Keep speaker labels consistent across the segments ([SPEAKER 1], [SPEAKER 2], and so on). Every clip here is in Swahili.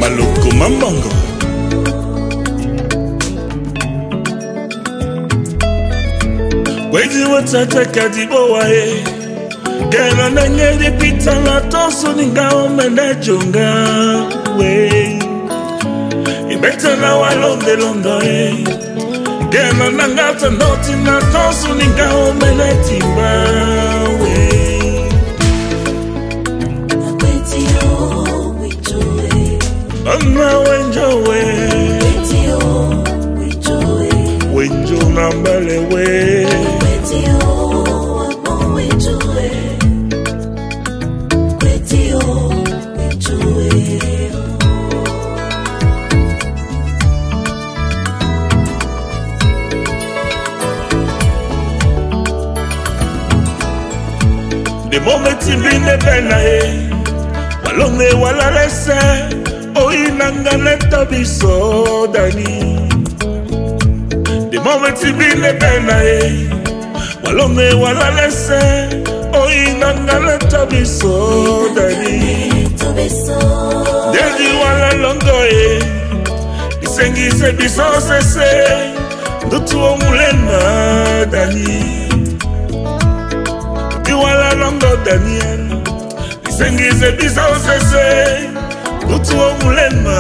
[SPEAKER 1] Maloko Mambongo. Wezi watata kadibo wae Gana na nyeri pita na tosu ninga omena jonga we Ibeta na walonde londo Gana na ngata noti na tosu ninga omena timba we Anna wenjo we Wenjo na mbale we The moment you bring the pena walonge wala lese oinanga neta biso dani. The moment you bring the pena walonge wala lese oinanga neta biso dani. Dedi wala longo isengi se biso sese dutu omulena dani. Wala longo Daniel Isengi se bisa osese Utu o mulema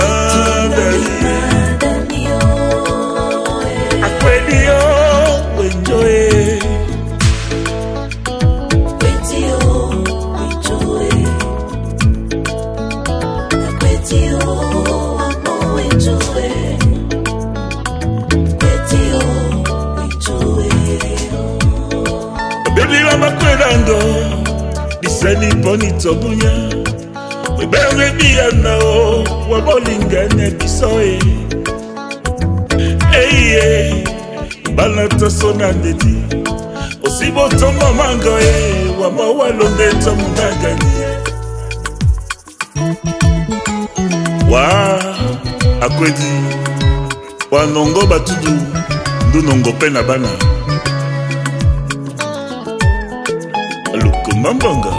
[SPEAKER 1] Dani Akwedio Wenjoe Akwedio Wenjoe Akwedio Amo Wenjoe Akwedio Wenjoe Baby lama kwerando Diseni bonito bunya Webere biyana o Wabolinga ne bisoe Eye Balata sona ndedi Osibo tomo mango Wama walonde tomu nagani Wa Akwedi Wanongo batudu Ndunongo pena bana Maloko Mambongo.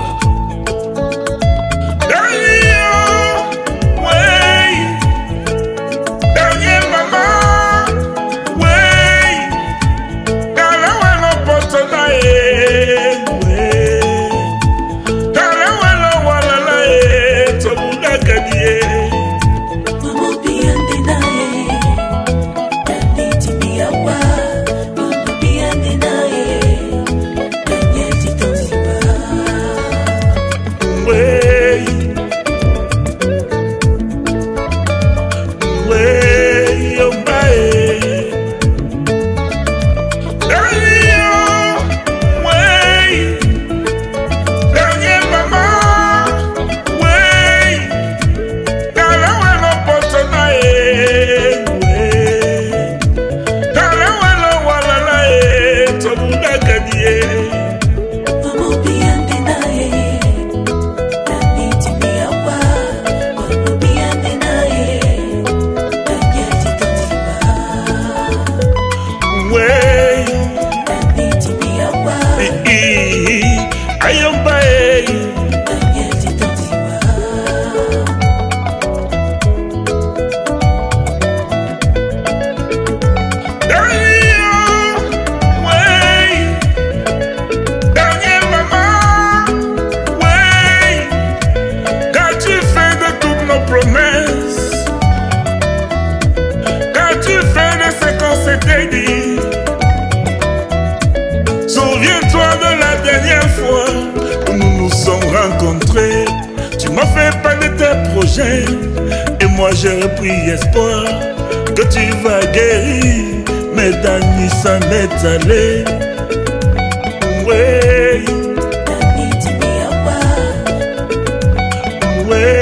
[SPEAKER 1] Souviens-toi de la dernière fois où nous nous sommes rencontrés. Tu m'as fait part de tes projets et moi j'ai repris espoir que tu vas guérir. Mais Dani s'en est allé. Ouais. Dani, tu m'y as pas. Ouais.